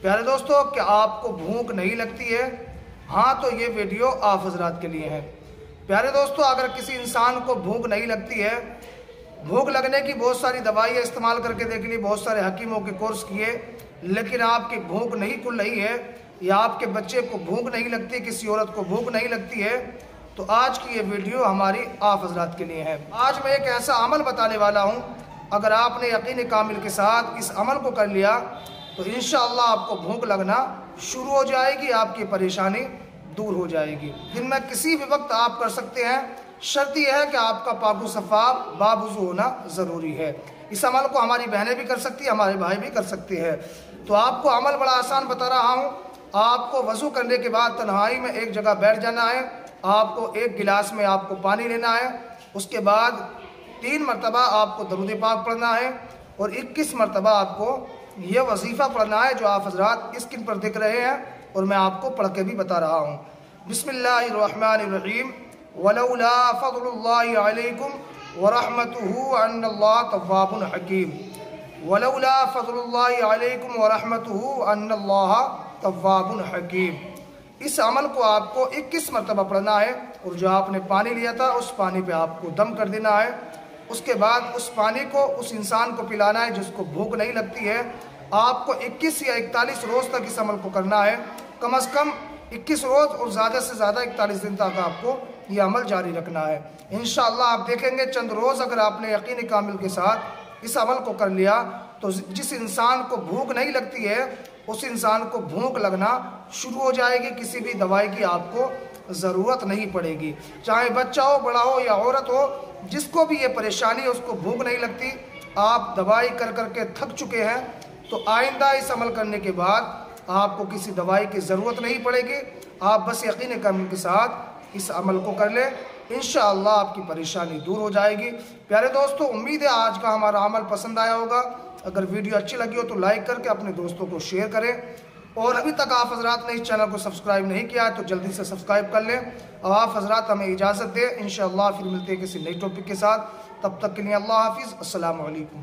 प्यारे दोस्तों, क्या आपको भूख नहीं लगती है? हाँ, तो ये वीडियो आप हजरात के लिए है। प्यारे दोस्तों, अगर किसी इंसान को भूख नहीं लगती है, भूख लगने की बहुत सारी दवाइयाँ इस्तेमाल करके देख ली, बहुत सारे हकीमों के कोर्स किए, लेकिन आपकी भूख नहीं खुल रही है, या आपके बच्चे को भूख नहीं लगती, किसी औरत को भूख नहीं लगती है, तो आज की ये वीडियो हमारी आप हजरात के लिए है। आज मैं एक ऐसा अमल बताने वाला हूँ, अगर आपने यकीन कामिल के साथ इस अमल को कर लिया तो इंशाअल्लाह आपको भूख लगना शुरू हो जाएगी, आपकी परेशानी दूर हो जाएगी। दिन में किसी भी वक्त आप कर सकते हैं, शर्त यह है कि आपका पाकु सफ़ा बावुज़ू होना ज़रूरी है। इस अमल को हमारी बहनें भी कर सकती हैं, हमारे भाई भी कर सकते हैं। तो आपको अमल बड़ा आसान बता रहा हूँ। आपको वज़ू करने के बाद तन्हाई में एक जगह बैठ जाना है। आपको एक गिलास में आपको पानी लेना है। उसके बाद 3 मरतबा आपको दरूद पाक पढ़ना है और 21 मरतबा आपको यह वजीफ़ा पढ़ना है जो आप हजरात स्क्रीन पर देख रहे हैं, और मैं आपको पढ़ के भी बता रहा हूँ। बिस्मिल्लाहिर्रहमानिर्रहीम। वलौला फज़लुल्लाहि अलैकुम व रहमतुहु अन्नल्लाह तव्वाबुन हकीम। वलौला फज़लुल्लाहि अलैकुम व रहमतुहु अन्नल्लाह तव्वाबुन हकीम। इस अमल को आपको 21 मरतबा पढ़ना है, और जो आपने पानी लिया था उस पानी पे आपको दम कर देना है। उसके बाद उस पानी को उस इंसान को पिलाना है जिसको भूख नहीं लगती है। आपको 21 या 41 रोज़ तक इस अमल को करना है, कम से कम 21 रोज़ और ज़्यादा से ज़्यादा 41 दिन तक आपको ये अमल जारी रखना है। इंशाअल्लाह आप देखेंगे चंद रोज़ अगर आपने यकीन कामिल के साथ इस अमल को कर लिया तो जिस इंसान को भूख नहीं लगती है उस इंसान को भूख लगना शुरू हो जाएगी। किसी भी दवाई की आपको ज़रूरत नहीं पड़ेगी, चाहे बच्चा हो, बड़ा हो या औरत हो, जिसको भी ये परेशानी है उसको भूख नहीं लगती। आप दवाई कर कर के थक चुके हैं, तो आइंदा इस अमल करने के बाद आपको किसी दवाई की ज़रूरत नहीं पड़ेगी। आप बस यकीन कामिल के साथ इस अमल को कर लें, इंशाअल्लाह आपकी परेशानी दूर हो जाएगी। प्यारे दोस्तों, उम्मीद है आज का हमारा अमल पसंद आया होगा। अगर वीडियो अच्छी लगी हो तो लाइक करके अपने दोस्तों को शेयर करें, और अभी तक आप हजरात ने इस चैनल को सब्सक्राइब नहीं किया है तो जल्दी से सब्सक्राइब कर लें। और आप हजरात हमें इजाज़त दें, इंशाअल्लाह फिर मिलते हैं किसी नई टॉपिक के साथ। तब तक के लिए अल्लाह हाफिज़, अस्सलामु अलैकुम।